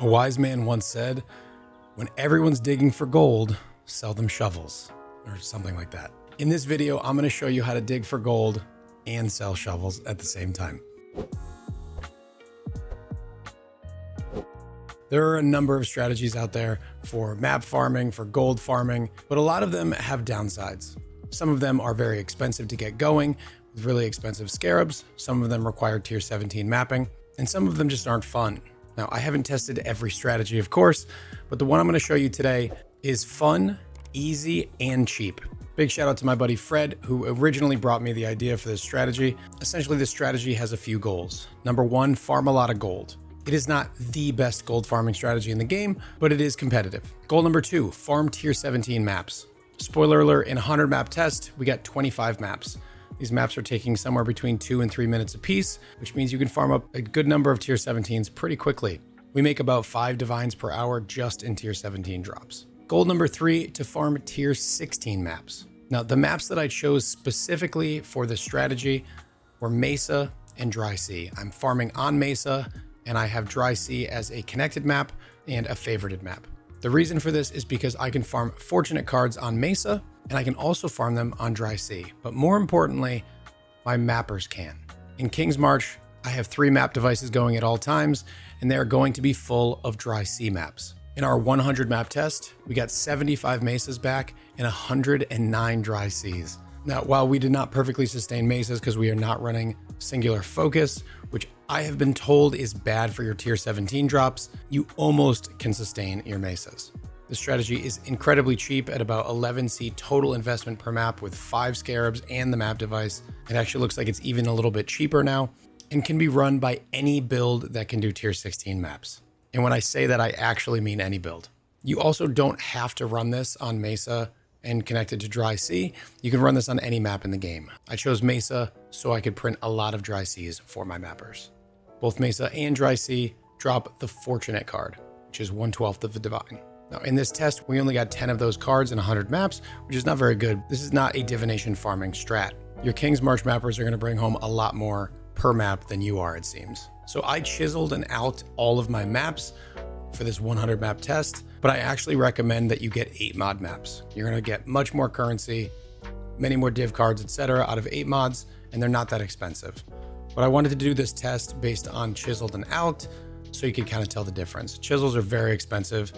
A wise man once said, when everyone's digging for gold, sell them shovels, or something like that. In this video, I'm going to show you how to dig for gold and sell shovels at the same time. There are a number of strategies out there for map farming, for gold farming, but a lot of them have downsides. Some of them are very expensive to get going with really expensive scarabs. Some of them require tier 17 mapping, and some of them just aren't fun. Now, I haven't tested every strategy, of course, but the one I'm going to show you today is fun, easy, and cheap. Big shout out to my buddy Fred, who originally brought me the idea for this strategy. Essentially, this strategy has a few goals. Number one, farm a lot of gold. It is not the best gold farming strategy in the game, but it is competitive. Goal number two, farm tier 17 maps. Spoiler alert, in a 100 map test, we got 25 maps. These maps are taking somewhere between 2 and 3 minutes apiece, which means you can farm up a good number of tier 17s pretty quickly. We make about 5 divines per hour just in tier 17 drops. Goal number 3, to farm tier 16 maps. Now, the maps that I chose specifically for this strategy were Mesa and Dry Sea. I'm farming on Mesa, and I have Dry Sea as a connected map and a favorited map. The reason for this is because I can farm fortunate cards on Mesa, and I can also farm them on Dry Sea. But more importantly, my mappers can. In King's March, I have 3 map devices going at all times, and they are going to be full of Dry Sea maps. In our 100 map test, we got 75 Mesas back and 109 Dry Seas. Now, while we did not perfectly sustain Mesas because we are not running singular focus, which I have been told is bad for your tier 17 drops, you almost can sustain your Mesas. The strategy is incredibly cheap at about 11C total investment per map with 5 Scarabs and the map device. It actually looks like it's even a little bit cheaper now and can be run by any build that can do tier 16 maps. And when I say that, I actually mean any build. You also don't have to run this on Mesa and connected to Dry Sea. You can run this on any map in the game. I chose Mesa so I could print a lot of Dry Seas for my mappers. Both Mesa and Dry Sea drop the Fortunate card, which is 1/12 of the Divine. Now, in this test, we only got 10 of those cards in 100 maps, which is not very good. This is not a divination farming strat. Your King's March mappers are going to bring home a lot more per map than you are, it seems. So I chiseled and out all of my maps for this 100 map test, but I actually recommend that you get 8 mod maps. You're going to get much more currency, many more div cards, etc. out of 8 mods, and they're not that expensive. But I wanted to do this test based on chiseled and out so you could kind of tell the difference. Chisels are very expensive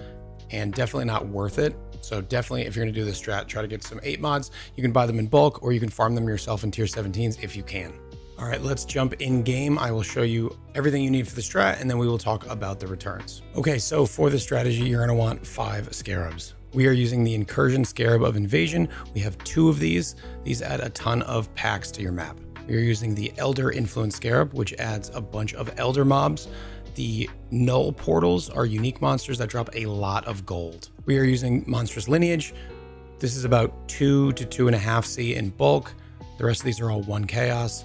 and definitely not worth it. So definitely, if you're going to do this strat, try to get some 8 mods. You can buy them in bulk or you can farm them yourself in tier 17s if you can. All right, let's jump in game. I will show you everything you need for the strat, and then we will talk about the returns. Okay, so for the strategy, you're going to want 5 Scarabs. We are using the Incursion Scarab of Invasion. We have 2 of these. These add a ton of packs to your map. We are using the Elder Influence Scarab, which adds a bunch of Elder mobs. The Null Portals are unique monsters that drop a lot of gold. We are using Monstrous Lineage. This is about 2 to 2.5C in bulk. The rest of these are all 1 Chaos.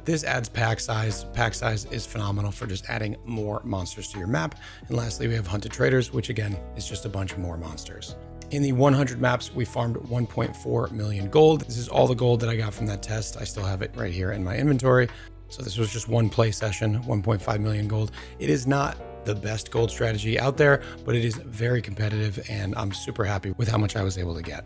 This adds pack size. Pack size is phenomenal for just adding more monsters to your map. And lastly, we have Hunted Traders, which again is just a bunch more monsters. In the 100 maps, we farmed 1.4 million gold. This is all the gold that I got from that test. I still have it right here in my inventory. So this was just one play session, 1.5 million gold. It is not the best gold strategy out there, but it is very competitive and I'm super happy with how much I was able to get.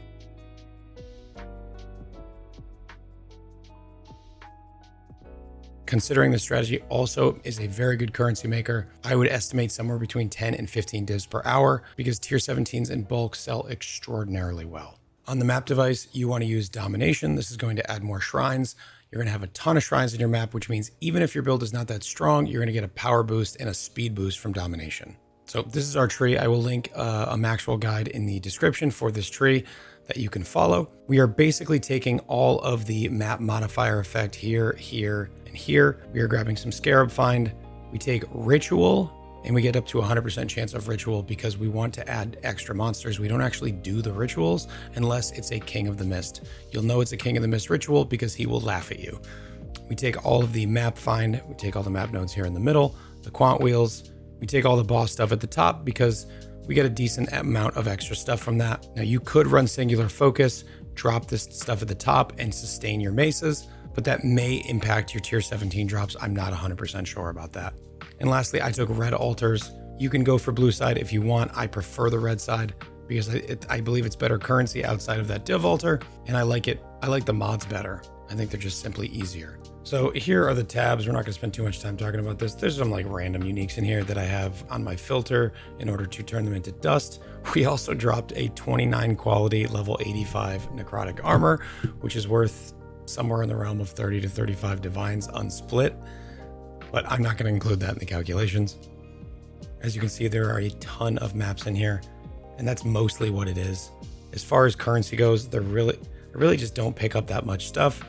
Considering the strategy also is a very good currency maker, I would estimate somewhere between 10 and 15 divs per hour because tier 17s in bulk sell extraordinarily well. On the map device, you want to use Domination. This is going to add more shrines. You're going to have a ton of shrines in your map, which means even if your build is not that strong, you're going to get a power boost and a speed boost from Domination. So this is our tree. I will link a Maxwell guide in the description for this tree that you can follow. We are basically taking all of the map modifier effect here, here, and here. We are grabbing some Scarab Find. We take Ritual, and we get up to 100% chance of Ritual because we want to add extra monsters. We don't actually do the rituals unless it's a King of the Mist. You'll know it's a King of the Mist ritual because he will laugh at you. We take all of the map find. We take all the map nodes here in the middle, the quant wheels. We take all the boss stuff at the top because we get a decent amount of extra stuff from that. Now you could run singular focus, drop this stuff at the top and sustain your mesas, but that may impact your tier 17 drops. I'm not 100% sure about that. And lastly, I took red altars. You can go for blue side if you want. I prefer the red side because I believe it's better currency outside of that div altar, and I like it. I like the mods better. I think they're just simply easier. So here are the tabs. We're not going to spend too much time talking about this. There's some like random uniques in here that I have on my filter in order to turn them into dust. We also dropped a 29 quality level 85 necrotic armor, which is worth somewhere in the realm of 30 to 35 divines unsplit, but I'm not going to include that in the calculations. As you can see, there are a ton of maps in here, and that's mostly what it is. As far as currency goes, I really just don't pick up that much stuff.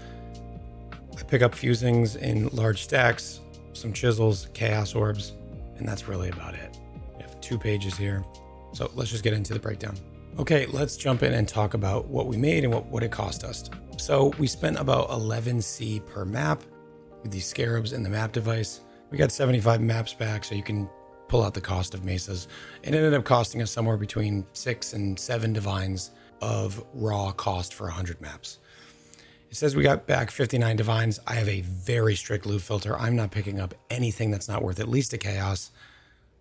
I pick up fusings in large stacks, some chisels, chaos orbs, and that's really about it. We have 2 pages here. So let's just get into the breakdown. Okay, let's jump in and talk about what we made and what it cost us. So we spent about 11C per map with these Scarabs and the map device. We got 75 maps back, so you can pull out the cost of mesas. It ended up costing us somewhere between 6 and 7 divines of raw cost for 100 maps. It says we got back 59 divines. I have a very strict loot filter. I'm not picking up anything that's not worth at least a chaos.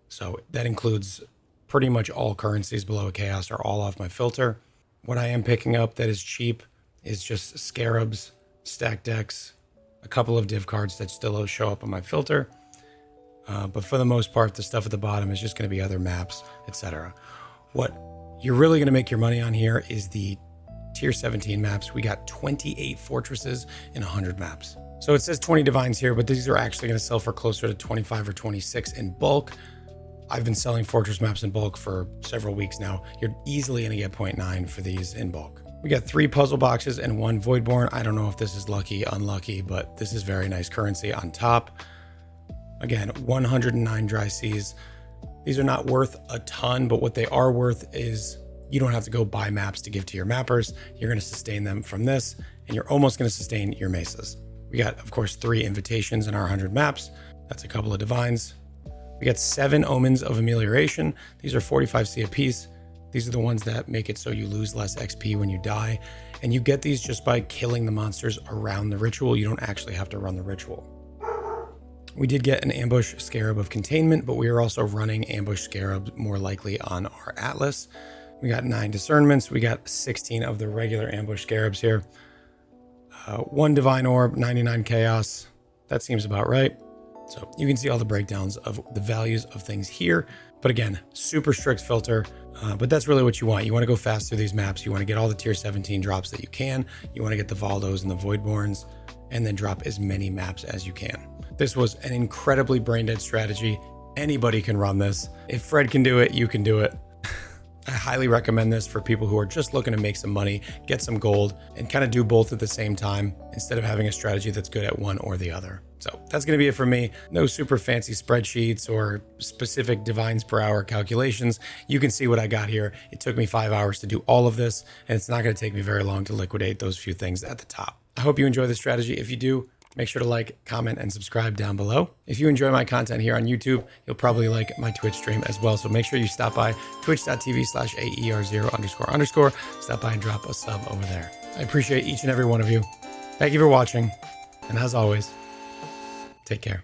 So that includes pretty much all currencies below a chaos are all off my filter. What I am picking up that is cheap is just Scarabs, stack decks, a couple of div cards that still show up on my filter. But for the most part, the stuff at the bottom is just going to be other maps, etc. What you're really going to make your money on here is the tier 17 maps. We got 28 fortresses in 100 maps. So it says 20 divines here, but these are actually going to sell for closer to 25 or 26 in bulk. I've been selling fortress maps in bulk for several weeks now. You're easily going to get 0.9 for these in bulk. We got 3 puzzle boxes and 1 Voidborn. I don't know if this is lucky, unlucky, but this is very nice currency on top. Again, 109 dry seas. These are not worth a ton, but what they are worth is you don't have to go buy maps to give to your mappers. You're going to sustain them from this, and you're almost going to sustain your mesas. We got, of course, 3 invitations in our 100 maps. That's a couple of divines. We got 7 omens of amelioration. These are 45C a piece. These are the ones that make it so you lose less XP when you die. And you get these just by killing the monsters around the ritual. You don't actually have to run the ritual. We did get an ambush scarab of containment, but we are also running ambush scarabs more likely on our atlas. We got 9 discernments. We got 16 of the regular ambush scarabs here. 1 divine orb, 99 chaos. That seems about right. So you can see all the breakdowns of the values of things here. But again, super strict filter. But that's really what you want. You want to go fast through these maps. You want to get all the tier 17 drops that you can. You want to get the Valdos and the Voidborns, and then drop as many maps as you can. This was an incredibly brain-dead strategy. Anybody can run this. If Fred can do it, you can do it. I highly recommend this for people who are just looking to make some money, get some gold, and kind of do both at the same time instead of having a strategy that's good at one or the other. So that's going to be it for me. No super fancy spreadsheets or specific divines per hour calculations. You can see what I got here. It took me 5 hours to do all of this, and it's not going to take me very long to liquidate those few things at the top. I hope you enjoy the strategy. If you do, make sure to like, comment, and subscribe down below. If you enjoy my content here on YouTube, you'll probably like my Twitch stream as well. So make sure you stop by twitch.tv/AER0__. Stop by and drop a sub over there. I appreciate each and every one of you. Thank you for watching. And as always, take care.